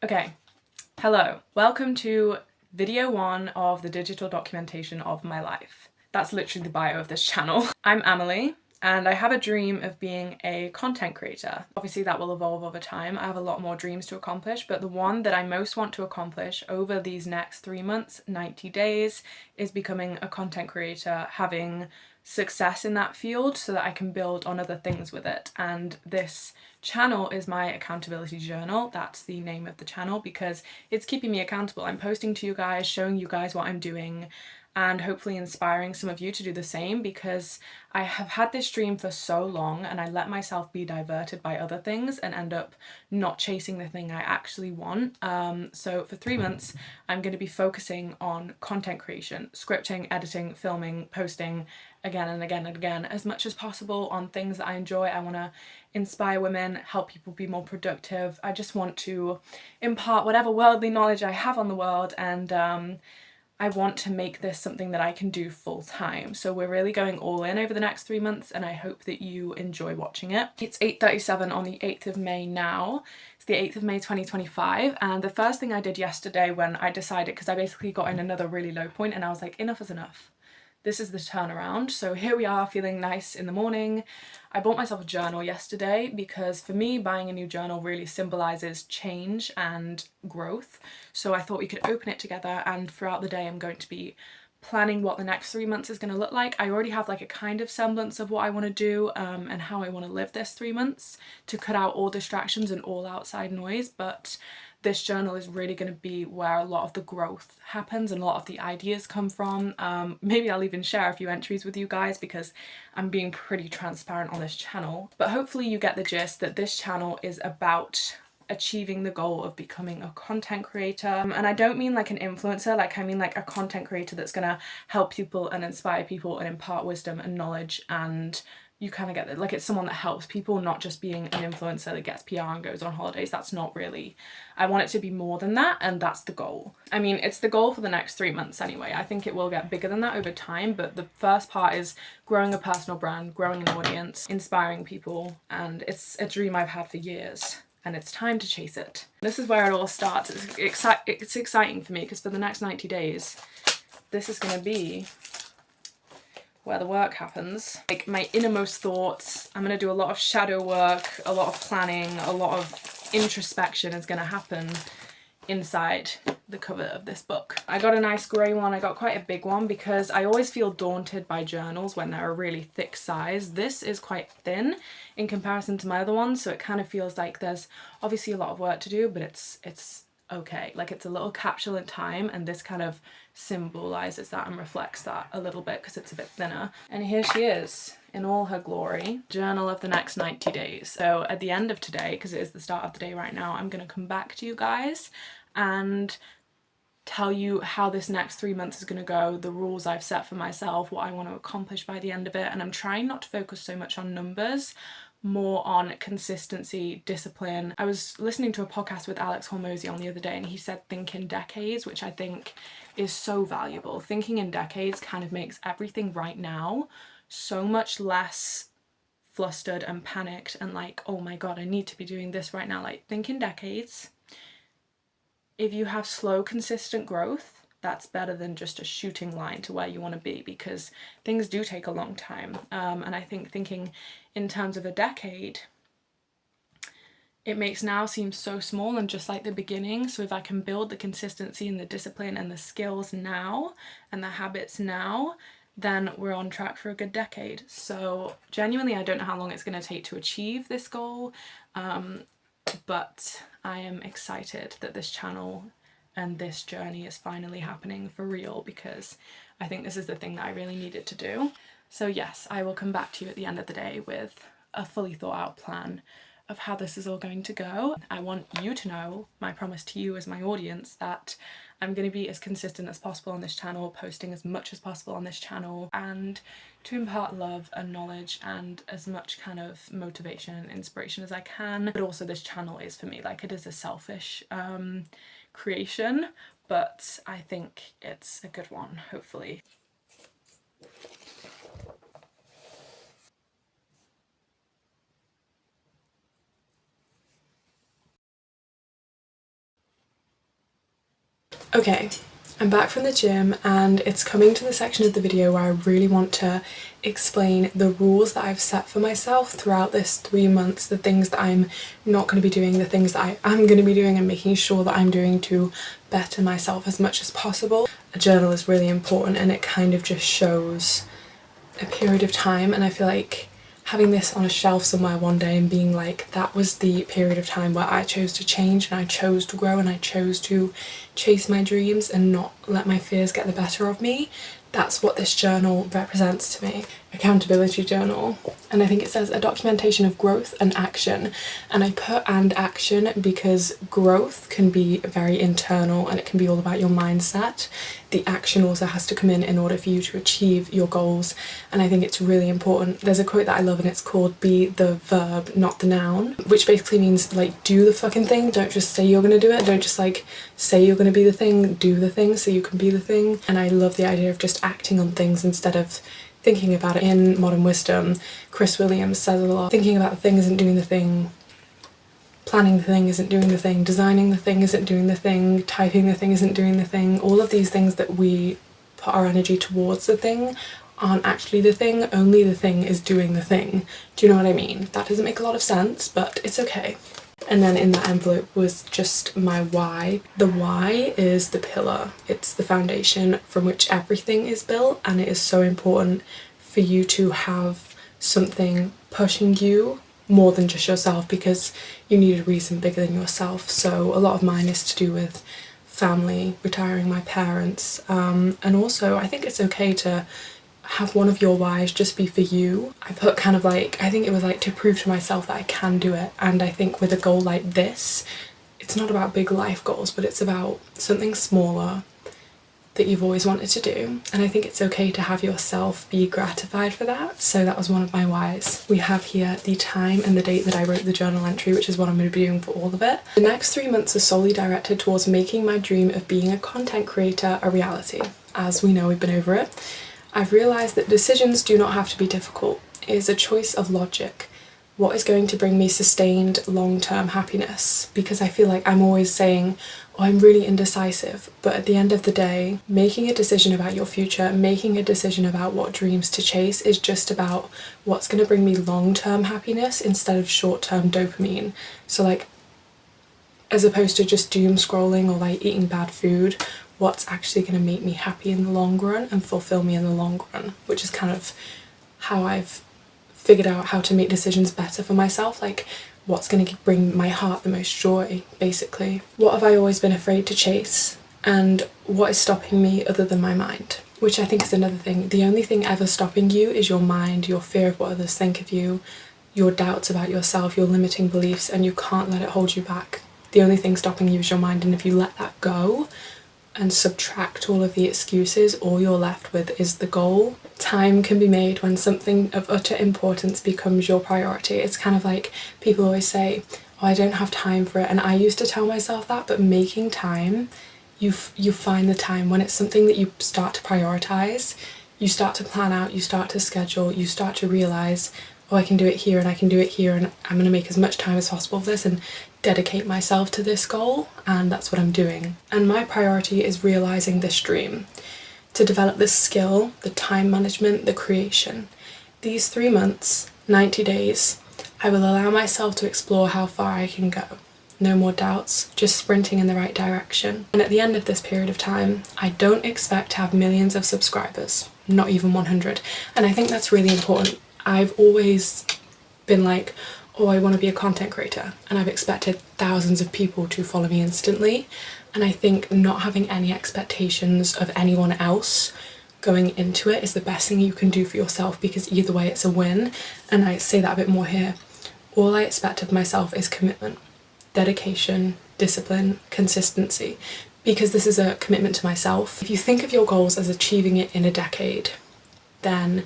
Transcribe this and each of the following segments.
Okay, hello. Welcome to video 1 of the digital documentation of my life. That's literally the bio of this channel. I'm Amelie and I have a dream of being a content creator. Obviously that will evolve over time. I have a lot more dreams to accomplish, but the one that I most want to accomplish over these next 3 months, 90 days, is becoming a content creator, having success in that field so that I can build on other things with it. And this channel is my accountability journal. That's the name of the channel because it's keeping me accountable. I'm posting to you guys, showing you guys what I'm doing, and hopefully inspiring some of you to do the same, because I have had this dream for so long and I let myself be diverted by other things and end up not chasing the thing I actually want. So for 3 months I'm going to be focusing on content creation, scripting, editing, filming, posting again and again and again as much as possible on things that I enjoy. I want to inspire women, help people be more productive. I just want to impart whatever worldly knowledge I have on the world, and I want to make this something that I can do full time. So we're really going all in over the next 3 months and I hope that you enjoy watching it. It's 8:37 on the 8th of May now. It's the 8th of May 2025, and the first thing I did yesterday when I decided, because I basically got in another really low point and I was like, enough is enough. This is the turnaround. So here we are, feeling nice in the morning. I bought myself a journal yesterday because for me buying a new journal really symbolises change and growth. So I thought we could open it together, and throughout the day I'm going to be planning what the next 3 months is going to look like. I already have like a kind of semblance of what I want to do and how I want to live this 3 months to cut out all distractions and all outside noise, but this journal is really going to be where a lot of the growth happens and a lot of the ideas come from. Maybe I'll even share a few entries with you guys because I'm being pretty transparent on this channel. But hopefully you get the gist that this channel is about achieving the goal of becoming a content creator. And I don't mean like an influencer, like I mean like a content creator that's gonna help people and inspire people and impart wisdom and knowledge, and you kind of get that, like it's someone that helps people, not just being an influencer that gets PR and goes on holidays. That's not really, I want it to be more than that, and that's the goal. I mean, it's the goal for the next 3 months anyway. I think it will get bigger than that over time, but the first part is growing a personal brand, growing an audience, inspiring people, and it's a dream I've had for years. And it's time to chase it. This is where it all starts. It's exciting for me because for the next 90 days, this is going to be where the work happens. Like my innermost thoughts, I'm going to do a lot of shadow work, a lot of planning, a lot of introspection is going to happen inside the cover of this book. I got a nice grey one. I got quite a big one because I always feel daunted by journals when they're a really thick size. This is quite thin in comparison to my other ones, so it kind of feels like there's obviously a lot of work to do, but it's okay. Like it's a little capsule in time, and this kind of symbolizes that and reflects that a little bit because it's a bit thinner. And here she is in all her glory, journal of the next 90 days. So at the end of today, because it is the start of the day right now, I'm going to come back to you guys and tell you how this next 3 months is going to go, the rules I've set for myself, what I want to accomplish by the end of it. And I'm trying not to focus so much on numbers, more on consistency, discipline. I was listening to a podcast with Alex Hormozy on the other day and he said think in decades, which I think is so valuable. Thinking in decades kind of makes everything right now so much less flustered and panicked and like, oh my god, I need to be doing this right now. Like, think in decades. If you have slow, consistent growth, that's better than just a shooting line to where you want to be, because things do take a long time. And I think thinking in terms of a decade, it makes now seem so small and just like the beginning. So if I can build the consistency and the discipline and the skills now and the habits now, then we're on track for a good decade. So genuinely, I don't know how long it's going to take to achieve this goal, but I am excited that this channel and this journey is finally happening for real, because I think this is the thing that I really needed to do. So yes, I will come back to you at the end of the day with a fully thought out plan of how this is all going to go. I want you to know, my promise to you as my audience, that I'm going to be as consistent as possible on this channel, posting as much as possible on this channel, and to impart love and knowledge and as much kind of motivation and inspiration as I can. But also this channel is for me, like it is a selfish creation, but I think it's a good one, hopefully. Okay, I'm back from the gym and it's coming to the section of the video where I really want to explain the rules that I've set for myself throughout this 3 months, the things that I'm not going to be doing, the things that I am going to be doing, and making sure that I'm doing to better myself as much as possible. A journal is really important and it kind of just shows a period of time, and I feel like having this on a shelf somewhere one day and being like, that was the period of time where I chose to change and I chose to grow and I chose to chase my dreams and not let my fears get the better of me. That's what this journal represents to me. Accountability journal. And I think it says a documentation of growth and action. And I put "and action" because growth can be very internal and it can be all about your mindset. The action also has to come in order for you to achieve your goals. And I think it's really important. There's a quote that I love and it's called "be the verb, not the noun," which basically means like, do the fucking thing. Don't just say you're gonna do it. Don't just like say you're gonna be the thing. Do the thing so you can be the thing. And I love the idea of just acting on things instead of thinking about it. In Modern Wisdom, Chris Williams says a lot, thinking about the thing isn't doing the thing, planning the thing isn't doing the thing, designing the thing isn't doing the thing, typing the thing isn't doing the thing. All of these things that we put our energy towards the thing aren't actually the thing, only the thing is doing the thing. Do you know what I mean? That doesn't make a lot of sense, but it's okay. And then in that envelope was just my why. The why is the pillar. It's the foundation from which everything is built, and it is so important for you to have something pushing you more than just yourself, because you need a reason bigger than yourself. So a lot of mine is to do with family, retiring my parents, and also I think it's okay to have one of your whys just be for you. I put kind of like, I think it was like to prove to myself that I can do it. And I think with a goal like this, it's not about big life goals, but it's about something smaller that you've always wanted to do. And I think it's okay to have yourself be gratified for that. So that was one of my whys. We have here the time and the date that I wrote the journal entry, which is what I'm going to be doing for all of it. The next 3 months are solely directed towards making my dream of being a content creator a reality. As we know, we've been over it. I've realised that decisions do not have to be difficult. It is a choice of logic. What is going to bring me sustained long-term happiness? Because I feel like I'm always saying, oh, I'm really indecisive. But at the end of the day, making a decision about your future, making a decision about what dreams to chase is just about what's going to bring me long-term happiness instead of short-term dopamine. So like, as opposed to just doom scrolling or like eating bad food, what's actually going to make me happy in the long run and fulfill me in the long run, which is kind of how I've figured out how to make decisions better for myself, like what's going to bring my heart the most joy, basically. What have I always been afraid to chase, and what is stopping me other than my mind? Which I think is another thing. The only thing ever stopping you is your mind, your fear of what others think of you, your doubts about yourself, your limiting beliefs, and you can't let it hold you back. The only thing stopping you is your mind, and if you let that go and subtract all of the excuses, all you're left with is the goal. Time can be made when something of utter importance becomes your priority. It's kind of like people always say, oh, I don't have time for it, and I used to tell myself that, but making time, you find the time. When it's something that you start to prioritize, you start to plan out, you start to schedule, you start to realise, oh, I can do it here and I can do it here, and I'm going to make as much time as possible for this and dedicate myself to this goal, and that's what I'm doing. And my priority is realising this dream, to develop this skill, the time management, the creation. These 3 months, 90 days, I will allow myself to explore how far I can go. No more doubts, just sprinting in the right direction. And at the end of this period of time, I don't expect to have millions of subscribers, not even 100. And I think that's really important. I've always been like, oh, I want to be a content creator, and I've expected thousands of people to follow me instantly. And I think not having any expectations of anyone else going into it is the best thing you can do for yourself, because either way it's a win. And I say that a bit more here. All I expect of myself is commitment, dedication, discipline, consistency, because this is a commitment to myself. If you think of your goals as achieving it in a decade, then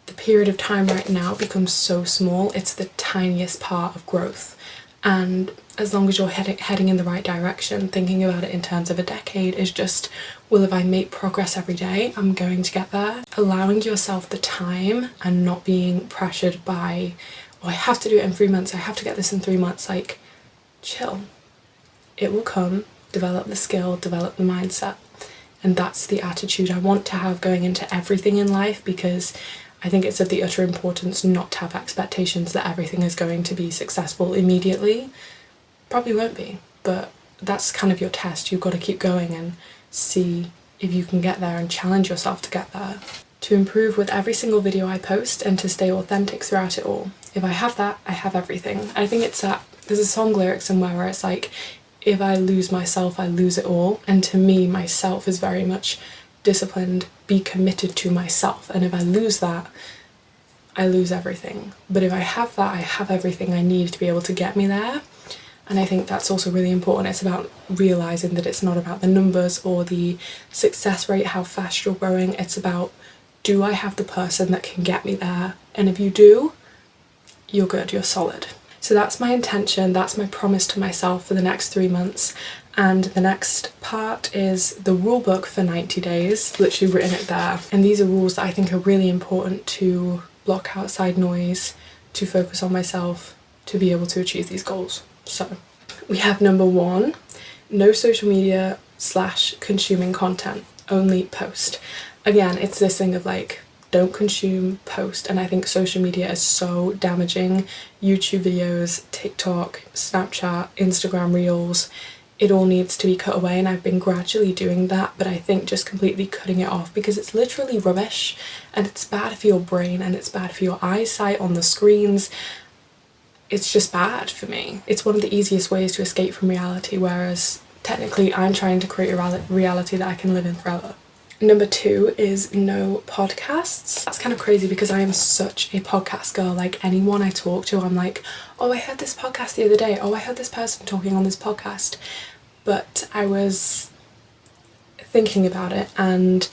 the period of time right now becomes so small. It's the tiniest part of growth. And as long as you're heading in the right direction, thinking about it in terms of a decade is just, well, if I make progress every day, I'm going to get there. Allowing yourself the time and not being pressured by, oh, I have to do it in 3 months, I have to get this in 3 months. Like, chill. It will come. develop the skill, develop the mindset. And that's the attitude I want to have going into everything in life, because I think it's of the utter importance not to have expectations that everything is going to be successful immediately. Probably won't be, but that's kind of your test. You've got to keep going and see if you can get there and challenge yourself to get there. To improve with every single video I post and to stay authentic throughout it all. If I have that, I have everything. I think it's that, there's a song lyric somewhere where it's like, if I lose myself, I lose it all. And to me, myself is very much disciplined, be committed to myself. And if I lose that, I lose everything. But if I have that, I have everything I need to be able to get me there. And I think that's also really important. It's about realising that it's not about the numbers or the success rate, how fast you're growing. It's about, do I have the person that can get me there? And if you do, you're good, you're solid. So that's my intention, that's my promise to myself for the next 3 months. And the next part is the rule book for 90 days, literally written it there. And these are rules that I think are really important to block outside noise, to focus on myself, to be able to achieve these goals. So we have number 1, no social media / consuming content, only post. Again, it's this thing of like, don't consume, post. And I think social media is so damaging. YouTube videos, TikTok, Snapchat, Instagram Reels, it all needs to be cut away, and I've been gradually doing that, but I think just completely cutting it off, because it's literally rubbish and it's bad for your brain and it's bad for your eyesight on the screens. It's just bad for me. It's one of the easiest ways to escape from reality, whereas technically I'm trying to create a reality that I can live in forever. Number 2 is no podcasts. That's kind of crazy because I am such a podcast girl. Like, anyone I talk to, I'm like, oh, I heard this podcast the other day. Oh, I heard this person talking on this podcast. But I was thinking about it, and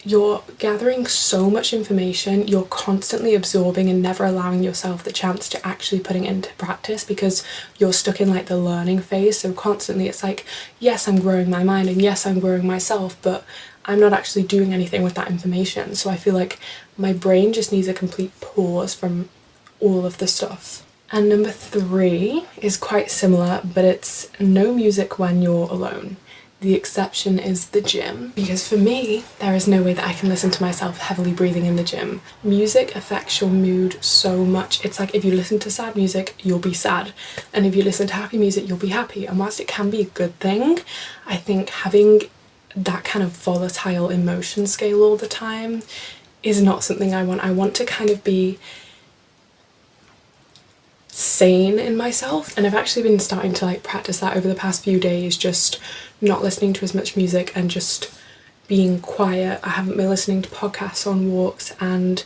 you're gathering so much information, you're constantly absorbing and never allowing yourself the chance to actually putting it into practice, because you're stuck in like the learning phase. So constantly it's like, yes, I'm growing my mind and yes, I'm growing myself, but I'm not actually doing anything with that information. So I feel like my brain just needs a complete pause from all of the stuff. And number 3 is quite similar, but it's no music when you're alone. The exception is the gym, because for me, there is no way that I can listen to myself heavily breathing in the gym. Music affects your mood so much. It's like, if you listen to sad music, you'll be sad. And if you listen to happy music, you'll be happy. And whilst it can be a good thing, I think having that kind of volatile emotion scale all the time is not something I want. I want to kind of be sane in myself, and I've actually been starting to like practice that over the past few days, just not listening to as much music and just being quiet. I haven't been listening to podcasts on walks, and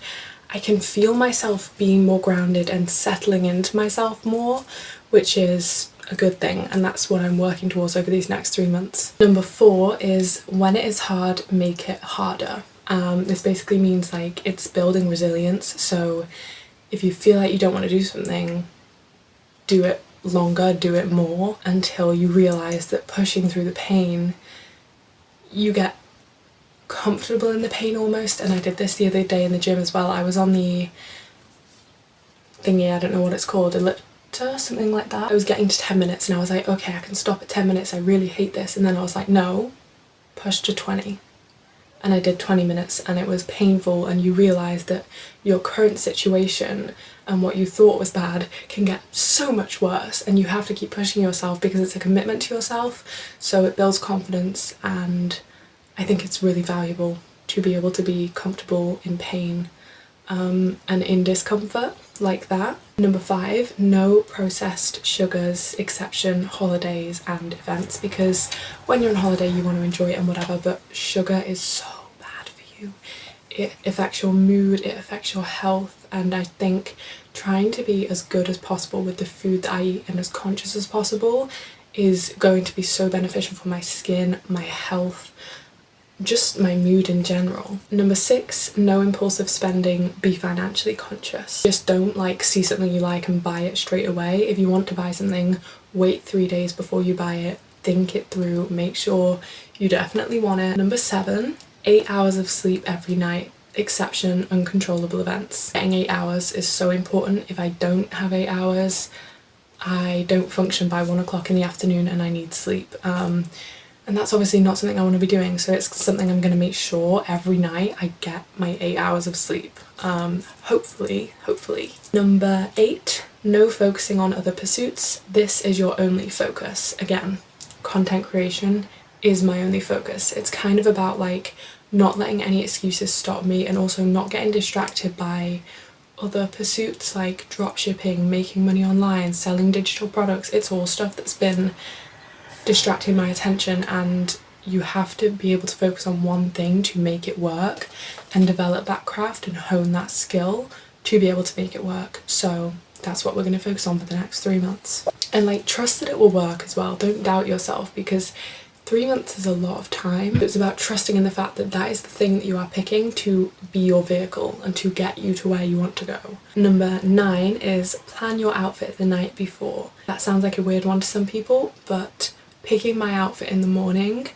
I can feel myself being more grounded and settling into myself more, which is a good thing, and that's what I'm working towards over these next 3 months. Number 4 is when it is hard, make it harder. This basically means like it's building resilience. So if you feel like you don't want to do something, do it longer, do it more, until you realise that pushing through the pain, you get comfortable in the pain almost. And I did this the other day in the gym as well. I was on the thingy, I don't know what it's called, elliptor, something like that. I was getting to 10 minutes and I was like, okay, I can stop at 10 minutes, I really hate this. And then I was like, no, push to 20. And I did 20 minutes and it was painful, and you realise that your current situation and what you thought was bad can get so much worse, and you have to keep pushing yourself because it's a commitment to yourself. So it builds confidence, and I think it's really valuable to be able to be comfortable in pain and in discomfort like that. Number 5, no processed sugars, exception holidays and events, because when you're on holiday you want to enjoy it and whatever, but sugar is so bad for you. It affects your mood, it affects your health, and I think trying to be as good as possible with the food that I eat and as conscious as possible is going to be so beneficial for my skin, my health, just my mood in general. Number 6, no impulsive spending, be financially conscious. Just don't like see something you like and buy it straight away. If you want to buy something, wait 3 days before you buy it, think it through, make sure you definitely want it. Number 7, 8 hours of sleep every night, exception uncontrollable events. Getting 8 hours is so important. If I don't have 8 hours, I don't function by 1 o'clock in the afternoon and I need sleep. And that's obviously not something I want to be doing, so it's something I'm going to make sure every night I get my 8 hours of sleep. Hopefully. Number 8, no focusing on other pursuits. This is your only focus. Again, content creation is my only focus. It's kind of about like not letting any excuses stop me, and also not getting distracted by other pursuits like dropshipping, making money online, selling digital products. It's all stuff that's been distracting my attention, and you have to be able to focus on one thing to make it work and develop that craft and hone that skill to be able to make it work. So that's what we're going to focus on for the next 3 months. And like, trust that it will work as well. Don't doubt yourself, because 3 months is a lot of time. It's about trusting in the fact that that is the thing that you are picking to be your vehicle and to get you to where you want to go. Number 9 is plan your outfit the night before. That sounds like a weird one to some people, but picking my outfit in the morning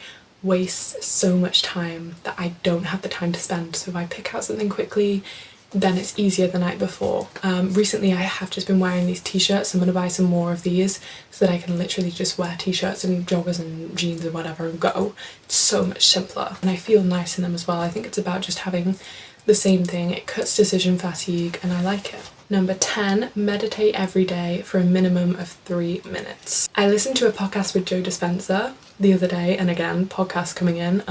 wastes so much time that I don't have the time to spend. So if I pick out something quickly, then it's easier the night before. Recently I have just been wearing these t-shirts. I'm going to buy some more of these so that I can literally just wear t-shirts and joggers and jeans and whatever and go. It's so much simpler, and I feel nice in them as well. I think it's about just having the same thing. It cuts decision fatigue and I like it. Number 10, meditate every day for a minimum of 3 minutes. I listened to a podcast with Joe Dispenza the other day, and again, podcasts coming in,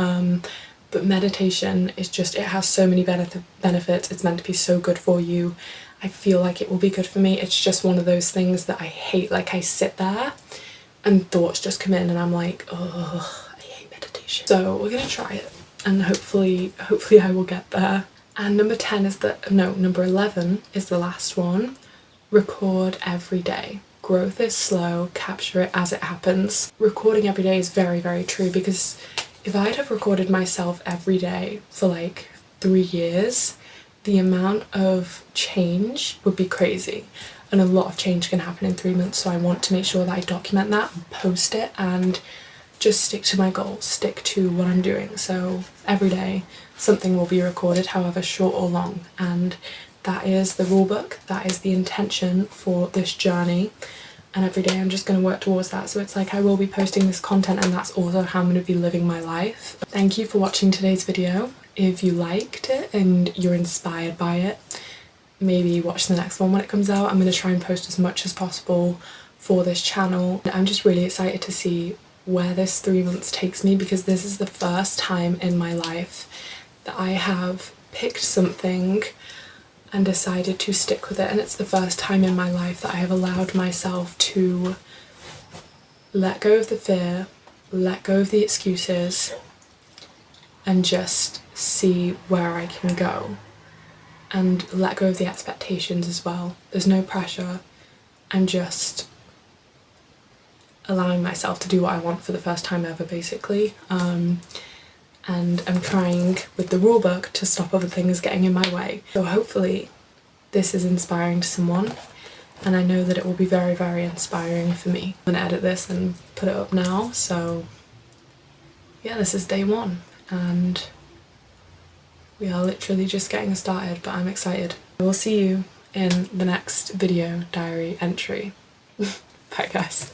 but meditation is just, it has so many benefits. It's meant to be so good for you. I feel like it will be good for me. It's just one of those things that I hate. Like, I sit there and thoughts just come in and I'm like, oh, I hate meditation. So we're gonna try it, and hopefully I will get there. And number 11 is the last one. Record every day. Growth is slow, capture it as it happens. Recording every day is very, very true, because if I'd have recorded myself every day for like 3 years, the amount of change would be crazy. And a lot of change can happen in 3 months, so I want to make sure that I document that and post it and just stick to my goals, stick to what I'm doing. So every day something will be recorded, however short or long, and that is the rule book, that is the intention for this journey, and every day I'm just going to work towards that. So it's like I will be posting this content, and that's also how I'm going to be living my life. Thank you for watching today's video. If you liked it and you're inspired by it, maybe watch the next one when it comes out. I'm going to try and post as much as possible for this channel. I'm just really excited to see where this 3 months takes me, because this is the first time in my life that I have picked something and decided to stick with it, and it's the first time in my life that I have allowed myself to let go of the fear, let go of the excuses, and just see where I can go, and let go of the expectations as well. There's no pressure. I'm just allowing myself to do what I want for the first time ever, basically. And I'm trying with the rulebook to stop other things getting in my way. So hopefully this is inspiring to someone, and I know that it will be very, very inspiring for me. I'm gonna edit this and put it up now. So yeah, this is day 1 and we are literally just getting started, but I'm excited. I will see you in the next video diary entry. Bye guys.